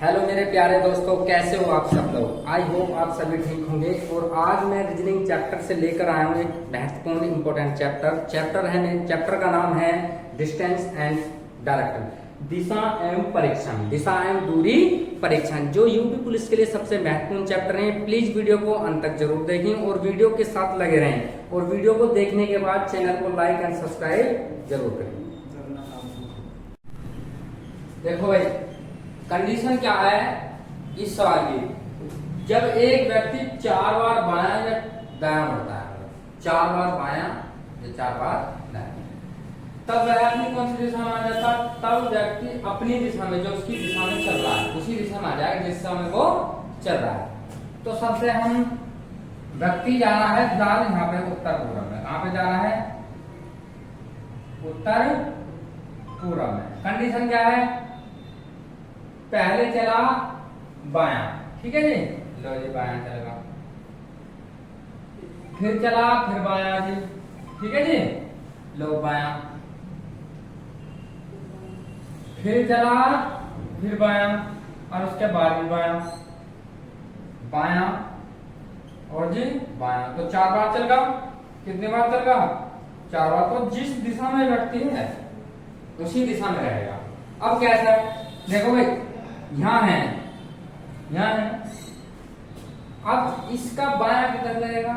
Hello मेरे प्यारे दोस्तों, कैसे हो आप सब लोग। आई होप आप सभी ठीक होंगे। और आज मैं रीजनिंग चैप्टर से लेकर आया हूँ एक महत्वपूर्ण इंपॉर्टेंट चैप्टर का नाम है डिस्टेंस एंड डायरेक्शन, दिशा एवं परीक्षण, दिशा एवं दूरी परीक्षण, जो यूपी पुलिस के लिए सबसे महत्वपूर्ण चैप्टर है। प्लीज वीडियो को अंत तक जरूर देखें और वीडियो के साथ लगे रहें, और वीडियो को देखने के बाद चैनल को लाइक एंड सब्सक्राइब जरूर करें। देखो भाई, कंडीशन क्या है इस सवाल की। जब एक व्यक्ति 4 बार बायां या दायां बढ़ता है, 4 बार बायां या 4 बार दायां, तब वह अपनी कौन सी दिशा में आ जाता है? तब व्यक्ति अपनी दिशा में, जो उसकी दिशा में चल रहा है, उसी दिशा में आ जाएगा जिस दिशा में वो चल रहा है। तो सबसे हम व्यक्ति जा रहा है यहाँ पे उत्तर पूर्व में। कहां पे जा रहा है? उत्तर पूर्व में। कंडीशन क्या है? पहले चला बायां, ठीक है जी, लो जी बायां चलेगा, फिर चला फिर बायां जी, ठीक है जी, लो बायां, फिर चला फिर बायां, और उसके बाद भी बायां, बायां और जी बायां। तो 4 बार चल गया। कितने बार चल गया? 4 बार। तो जिस दिशा में व्यक्ति है उसी दिशा में रहेगा। अब कैसा? देखो भाई, यहाँ है, यहाँ है। अब इसका बायां किधर लगेगा?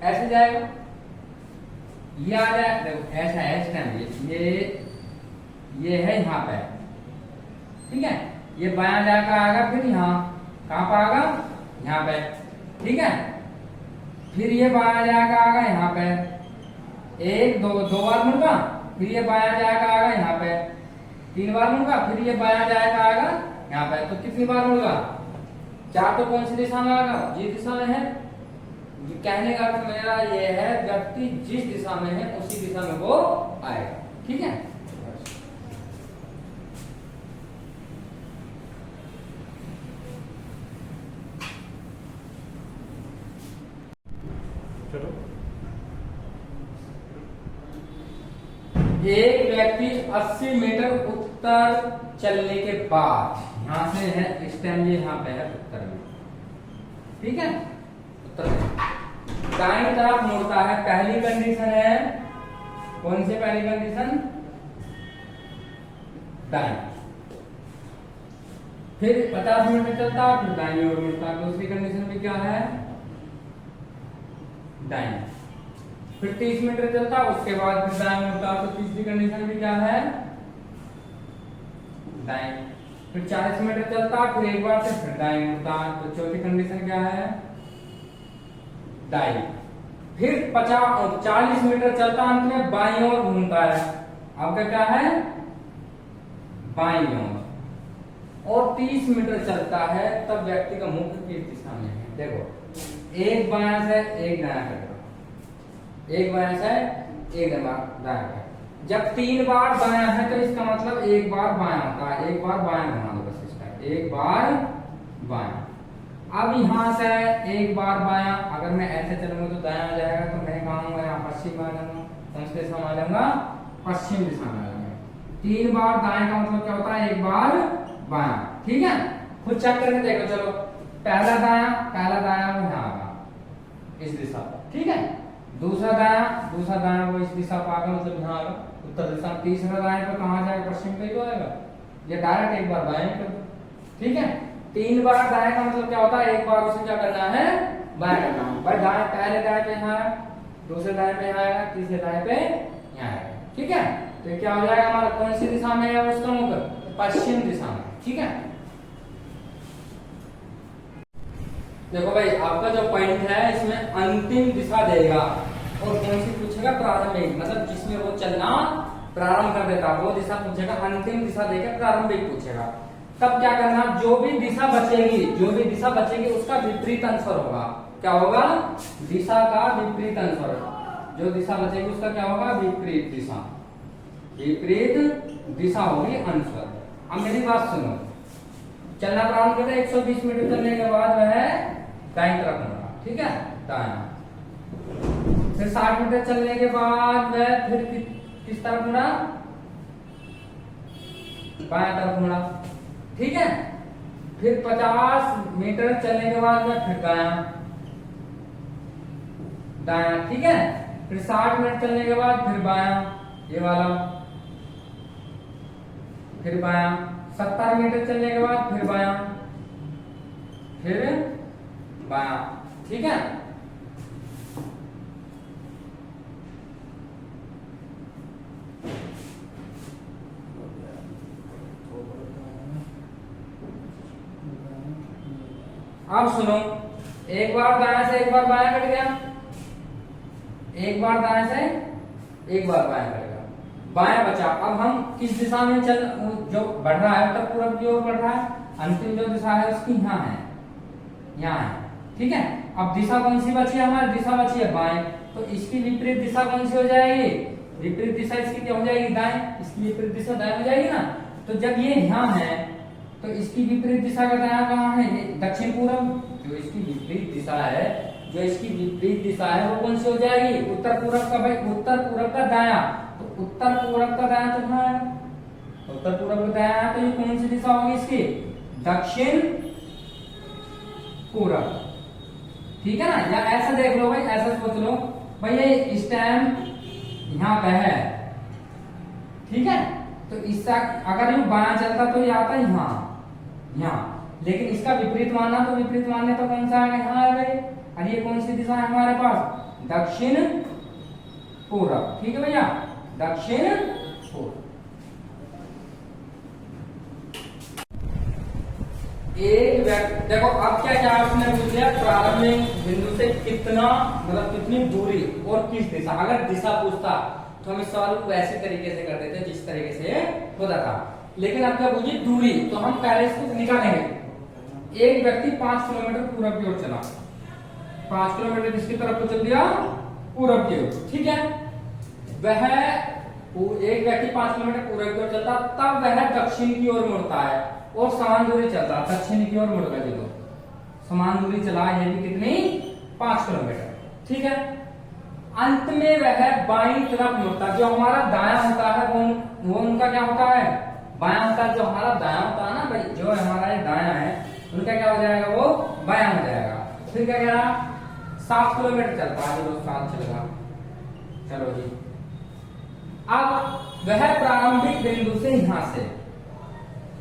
ऐसे जाएगा, ये आ जाए। देखो ऐसा है इस टाइम, ये है यहाँ पे, ठीक है। ये बायां जाकर आएगा, फिर यहाँ कहां पर आएगा? यहाँ पे, ठीक है। फिर ये बायां जाकर आएगा यहाँ पे, दो बार मुड़गा, फिर ये बायां जाएगा आएगा यहाँ पे, 3 बार मुड़गा, फिर ये बायां जाएगा आएगा यहाँ पे। तो कितनी बार मुड़गा? 4। तो कौन सी दिशा में आएगा? जिस दिशा में है। कहने का अर्थ मेरा ये है, व्यक्ति जिस दिशा में है उसी दिशा में वो आएगा, ठीक है। चलो, एक व्यक्ति 80 मीटर उत्तर चलने के बाद, यहां से है इस टाइम, ये यहाँ पे है उत्तर में, ठीक है, उत्तर में दाएं तरफ मुड़ता है। पहली कंडीशन है, कौन सी पहली कंडीशन? दाएं। फिर 50 मीटर चलता, फिर दाएं ओर मुड़ता। दूसरी कंडीशन भी क्या है? दाएं। फिर 30 मीटर चलता, उसके बाद फिर दाएं मुड़ता। तो तीसरी कंडीशन भी क्या है? दाएं। फिर 40 मीटर चलता, फिर एक बार से फिर दाएं मुड़ता। तो चौथी कंडीशन क्या है? दाएं। फिर 40 मीटर चलता, अंत में बाईं ओर घूमता है। आपका क्या है? बाईं ओर। और 30 मीटर चलता है, तब व्यक्ति का मुख किस दिशा में है? देखो, एक बायां से एक दायां करेगा, एक बायां से एक दायां करेगा। जब 3 बार दायां है तो इसका मतलब एक बार बायां होता है। एक बार बायां घुमा दो बस इसका, एक बार बायां। अब यहां से एक बार बायां, अगर मैं ऐसे चलूंगा तो दायां आ जाएगा, तो मैं कहां हूं? यहाँ पश्चिम आ जाऊंगा। कौन सी दिशा में आ जाऊंगा? पश्चिम दिशा में आ जाऊंगा। 3 बार दाएं का मतलब क्या होता है? एक बार बायां, ठीक है। खुद चेक करके देखो। चलो, पहला दायां वो यहाँ आगा, इस दिशा पर, ठीक है। दूसरा दायां वो इस दिशा पर आगा, मतलब यहाँ आगा, उत्तर दिशा। तीसरा दायां पर कहाँ जाएगा? पश्चिम पे ही तो आएगा। ये डायरेक्ट एक बार बाएं कर दो, ठीक है। 3 बार दाएं का मतलब क्या होता है? एक बार उसे क्या करना है? बाएं करना है। भाई दाएं, पहले दाएं पे यहाँ है, दूसरे दाएं पे यहाँ आएगा, तीसरे दाएं पे यहाँ आएगा, ठीक है। तो क्या हो जाएगा हमारा? कौन सी दिशा में है उसका मुख? पश्चिम दिशा में, ठीक है। देखो भाई, आपका जो पॉइंट है इसमें अंतिम दिशा देगा, और कौन सी पूछेगा? प्रारंभिक, मतलब जिसमें वो चलना प्रारंभ कर देता वो दिशा पूछेगा। अंतिम दिशा देकर प्रारंभिक पूछेगा। तब क्या करना? जो भी दिशा बचेगी उसका विपरीत आंसर होगा। क्या होगा? दिशा का विपरीत आंसर। जो दिशा बचेगी उसका क्या होगा? विपरीत दिशा। विपरीत दिशा होगी आंसर। अब मेरी बात सुनो, चलना प्रारंभ करते 120 मीटर चलने के बाद वह दाएं तरफ मुड़ा, ठीक है, दायां। फिर 60 मीटर चलने के बाद वह फिर किस तरफ मुड़ा? बाएं तरफ मुड़ा, ठीक है। फिर 50 मीटर चलने के बाद में फिर दायां, ठीक है। फिर 60 मिनट चलने के बाद फिर बायां, ये वाला, फिर बायां, 70 मीटर चलने के बाद फिर बायां, ठीक है। अब सुनो, एक बार दाएं से एक बार बायां कट गया, एक बार दाएं से एक बार बायां कट गया, बायां बचा। अब हम किस दिशा में चल, जो बढ़ रहा है उत्तर पूर्व की ओर बढ़ रहा है, अंतिम जो दिशा है उसकी यहाँ है, ठीक है। अब दिशा कौन सी बची है हमारी, दिशा बची है बाएं, तो इसकी विपरीत दिशा कौन सी हो जाएगी, विपरीत दिशा इसकी क्या हो जाएगी, दाएं, इसकी विपरीत दिशा दाएं हो जाएगी ना। तो जब ये यहाँ है तो इसकी विपरीत दिशा का दायां कहाँ है, दक्षिण पूर्व। जो इसकी विपरीत दिशा है, जो इसकी विपरीत दिशा है वो कौन सी हो जाएगी, उत्तर पूर्व का। भाई उत्तर पूर्व का दायां, तो उत्तर पूर्व का दायां तो कहाँ है, उत्तर पूर्व का दायां है, तो ये कौन सी दिशा होगी इसकी, दक्षिण पूर्व, ठीक है ना। या ऐसा देख लो भाई, ऐसा सोच लो भाई, ये स्टैम्प यहाँ पे है, ठीक है। तो इसका अगर ये बायां चलता तो ये आता यहाँ, लेकिन इसका विपरीत मानना, तो विपरीत मानने तो कौन सा है, यहाँ है भाई। और ये कौन सी दिशा है हमारे पास, दक्षिण पूर्व, ठीक है भैया, दक्षिण पूर्व। एक व्यक्ति, देखो अब क्या क्या आपने पूछ लिया, प्रारंभिक बिंदु से कितना, मतलब कितनी दूरी और किस दिशा। अगर दिशा पूछता तो हम इस सवाल को वैसे तरीके से कर देते जिस तरीके से होता था, लेकिन अब क्या पूछिए दूरी, तो हम पहले इसको निकालेंगे। एक व्यक्ति 5 किलोमीटर पूरब की ओर चला, 5 किलोमीटर किसकी तरफ को चल दिया, पूरब की ओर, ठीक है। वह एक व्यक्ति 5 किलोमीटर पूरब की ओर चलता, तब वह दक्षिण की ओर मुड़ता है और समान दूरी चलता, दक्षिण की ओर मुड़ गया, देखो समान दूरी चला, ये भी कितनी, 5 किलोमीटर, ठीक है। अंत में वह बाईं तरफ मुड़ता, जो हमारा दायां होता है वो उनका क्या होता है, बायां होता है। जो हमारा दायां होता है ना भाई, जो हमारा ये दायां है उनका क्या हो जाएगा, वो बायां हो जाएगा। फिर क्या कह रहा, 7 किलोमीटर चलता है, जो 7 चलेगा, चलो जी। अब वह प्रारंभिक बिंदु से यहां से,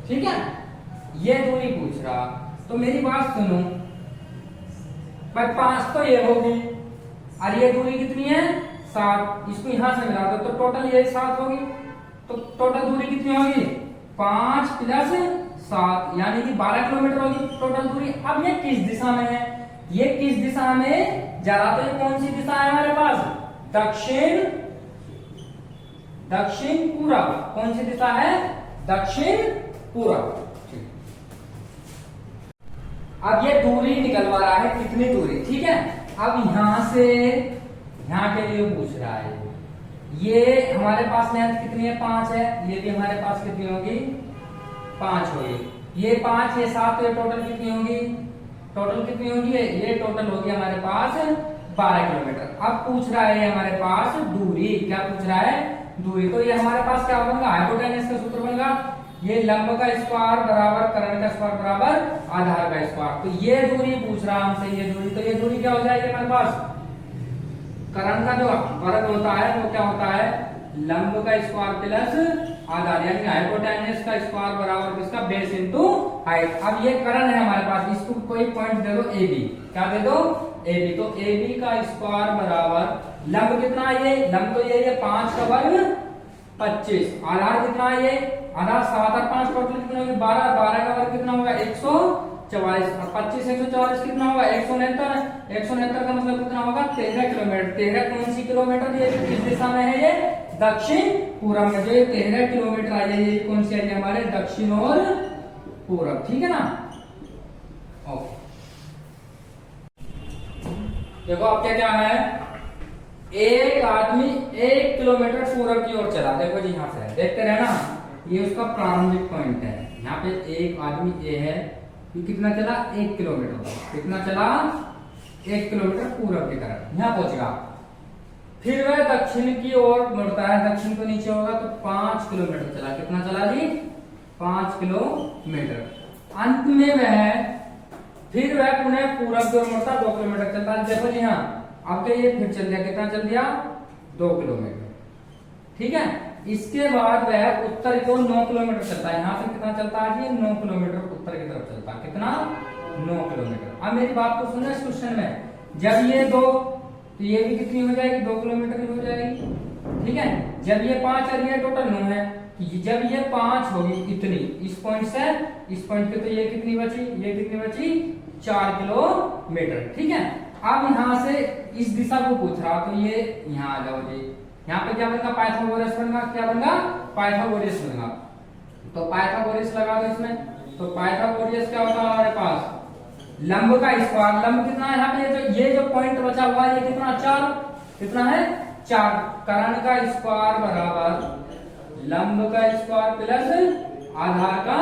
ठीक है, ये दूरी पूछ रहा, तो मेरी बात सुनो भाई, 5 तो ये होगी और ये दूरी कितनी है, 7, इसको यहां से मिला दो तो टोटल ये 7 होगी, तो टोटल दूरी कितनी होगी, 5 प्लस 7 यानी कि 12 किलोमीटर होगी टोटल दूरी। अब ये किस दिशा में है, ये किस दिशा में जा रहा, तो ये कौन सी दिशा है हमारे पास, दक्षिण पूरब, कौन सी दिशा है, दक्षिण पूरब। अब ये दूरी निकलवा रहा है, कितनी दूरी, ठीक है। अब यहां से यहां के लिए पूछ रहा है, ये हमारे पास लेंथ कितनी है, 5 है, ये भी हमारे पास कितनी होगी, 5 होगी, ये 5 ये 7, तो ये टोटल कितनी होगी, टोटल कितनी होगी, ये टोटल होगी हमारे पास 12 किलोमीटर। अब पूछ रहा है हमारे पास दूरी, क्या पूछ रहा है, दूरी। तो ये हमारे पास क्या बनेगा, हाइपोटेनस का सूत्र बनेगा, ये लंब का स्क्वायर बराबर कर्ण का स्क्वायर बराबर आधार का स्क्वायर। तो ये दूरी पूछ रहा हमसे, ये दूरी, तो ये दूरी क्या हो जाएगी हमारे पास, कर्ण का जो वर्ग होता है वो क्या होता है, लंब का स्क्वायर प्लस आधार, यानी हाइपोटेनस का स्क्वायर बराबर किसका, बेस इनटू हाइट। अब ये कर्ण है हमारे पास, इसको कोई पॉइंट दे दो ए बी, क्या दे दो, ए बी। तो ए बी का स्क्वायर बराबर लंब कितना है, ये लंब तो ये 5 का वर्ग 25, आधार कितना है, ये आधार 7 और 5 टोटल कितना होगा, 12, 12 का वर्ग कितना होगा, 144, और 25 144 कितना होगा, 169, 169 का मतलब कितना होगा, 13 किलोमीटर। 13 कौन सी किलोमीटर, ये किस दिशा में है, ये दक्षिण पूर्व में, जो 13 किलोमीटर आ जाए, ये कौन सी आ जाए हमारे, दक्षिण और पूर्व, ठीक है ना। ओके, देखो अब क्या क्या है, एक आदमी 1 किलोमीटर पूर्व की ओर चला, देखो जी यहां से देखते रहे ना, ये उसका प्रारंभिक पॉइंट है। यहाँ पे एक आदमी ए है, ये कितना चला, 1 किलोमीटर, कितना चला, 1 किलोमीटर पूर्व की तरफ, यहाँ पहुंचेगा। फिर वह दक्षिण की ओर मुड़ता है, दक्षिण को नीचे होगा, तो 5 किलोमीटर चला, कितना चला जी, 5 किलोमीटर। अंत में वह फिर वह पुनः पूरब की ओर मुड़ता 2 किलोमीटर चलता है। देखो जी हाँ, अब तो ये फिर चल दिया, कितना चल दिया 2 किलोमीटर, ठीक है। इसके बाद वह उत्तर की ओर 9 किलोमीटर चलता है। यहाँ से कितना चलता है जी, 9 किलोमीटर उत्तर की तरफ चलता है। कितना, 9 किलोमीटर। अब मेरी बात को सुनो, इस क्वेश्चन में जब ये 2 तो ये भी कितनी हो जाएगी, 2 किलोमीटर की हो जाएगी, ठीक है। जब ये 5 और ये टोटल 9 है, जब ये 5 होगी इतनी, इस पॉइंट से इस पॉइंट पे, तो ये कितनी बची, ये कितनी बची 4 किलोमीटर, ठीक है। अब यहां से इस दिशा को पूछ रहा, तो ये यहाँ आ जाओ जी। यहाँ पे क्या बनेगा, पाइथागोरस बनेगा। क्या बनेगा, पाइथागोरस बनेगा। तो पाइथागोरस लगा दो इसमें। तो पाइथागोरस क्या होगा हमारे पास, लंब का स्क्वायर। लंब कितना है यहाँ पे, ये जो पॉइंट बचा हुआ है ये कितना, 4, कितना है 4। कर्ण का स्क्वायर बराबर लंब का स्क्वायर प्लस आधार का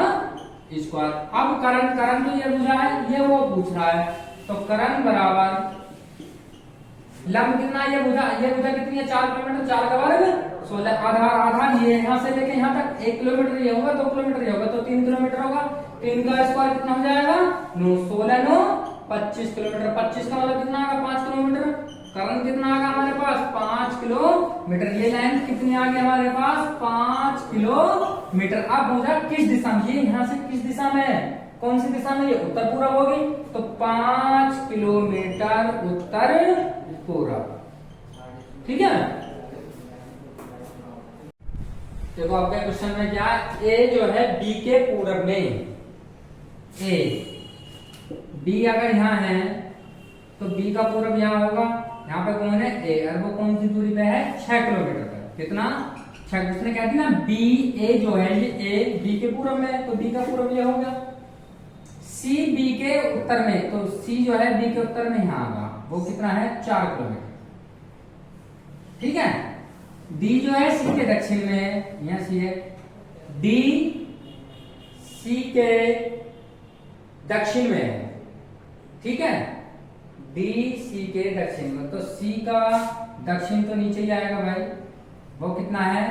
स्क्वायर। अब कर्ण तो ये बुझा है, ये वो पूछ रहा है। तो कर्ण बराबर लंब कितना, ये बुझा कितनी है 4 किलोमीटर, 4 का वर्ग 16। आधार ये यहाँ से लेके यहाँ तक 1 किलोमीटर ये होगा, 2 किलोमीटर ये होगा, तो 3 किलोमीटर होगा। 3 का स्क्वायर कितना हो जाएगा 9, 16 9 25 किलोमीटर। 25 का मतलब कितना आएगा 5 किलोमीटर। कर्ण कितना आ गया हमारे पास 5 किलोमीटर। ये लाइन कितनी आ गई हमारे पास 5 किलोमीटर। अब बुझा किस दिशा में, ये यहाँ से किस दिशा में है, कौन सी दिशा में, ये उत्तर पूरब होगी। तो 5 किलोमीटर उत्तर पूरब, ठीक है। देखो आपके क्वेश्चन में क्या, ए जो है बी के पूरब में, ए बी अगर यहाँ है तो बी का पूरब यहाँ होगा। यहाँ पे कौन है, ए, और वो कौन सी दूरी पे है 6 किलोमीटर पर। कितना 6, उसने कहा थी ना बी, ए जो है ये ए बी के पूरब में, तो बी का पूरब ये होगा। सी बी के उत्तर में, तो सी जो है बी के उत्तर में यहाँ आगा, वो कितना है 4 किलोमीटर, ठीक है। डी जो है सी के दक्षिण में, यहाँ सी है, डी सी के दक्षिण में है, ठीक है। डी सी के दक्षिण में, तो सी का दक्षिण तो नीचे ही आएगा भाई, वो कितना है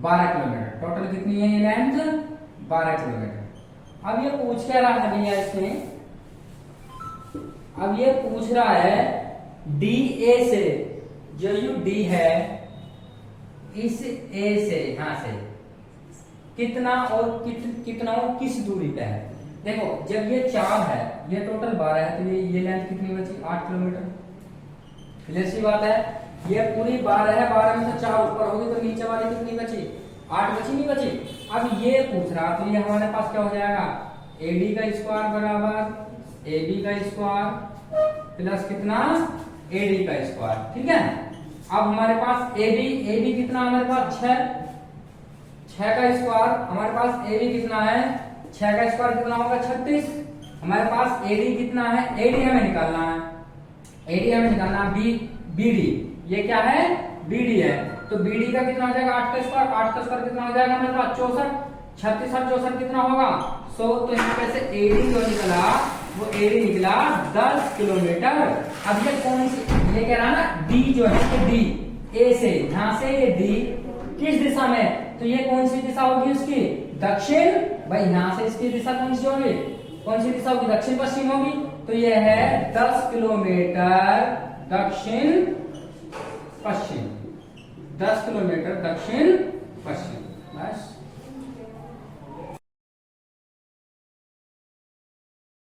12 किलोमीटर। टोटल कितनी है ये लेंथ 12 किलोमीटर। अब ये पूछ क्या रहा है भैया इसमें, अब ये पूछ रहा है डी ए से, जो यू डी है इस ए से, यहां से कितना और कितना और किस दूरी पे है। देखो जब ये 4 है, ये टोटल 12 है, तो ये लेंथ कितनी बची 8 किलोमीटर। क्लियर सी बात है, ये पूरी 12 है, 12 में से 4 ऊपर होगी, तो नीचे वाली कितनी बची 8 बची, नहीं बची। अब ये पूछ रहा, तो ये हमारे पास क्या हो जाएगा, एडी का स्क्वायर बराबर एबी का स्क्वायर प्लस कितना एडी का स्क्वायर, ठीक है। अब हमारे पास एबी कितना हमारे पास 6 का स्क्वायर, हमारे पास एबी कितना है 6 का स्क्वायर कितना होगा 36। हमारे पास एडी कितना है, एडी हमें निकालना है, एडी हमें निकालना है बीडी, ये क्या है बीडी है, तो बीडी का कितना हो जाएगा 8 का स्क्वायर, 8 का स्क्वायर कितना हो जाएगा हमारे पास 64, 36 और 64 कितना होगा 100। तो यहाँ पे से एडी जो निकला वो एडी निकला 10 किलोमीटर। अब ये कौन सी, ये कह रहा ना डी जो है कि डी ए से, यहां से ये डी किस दिशा में, तो ये कौन सी दिशा होगी उसकी दक्षिण। भाई यहां से इसकी दिशा कौन सी होगी, कौन सी दिशा होगी दक्षिण पश्चिम होगी, तो ये है 10 किलोमीटर दक्षिण पश्चिम, 10 किलोमीटर दक्षिण पश्चिम। बस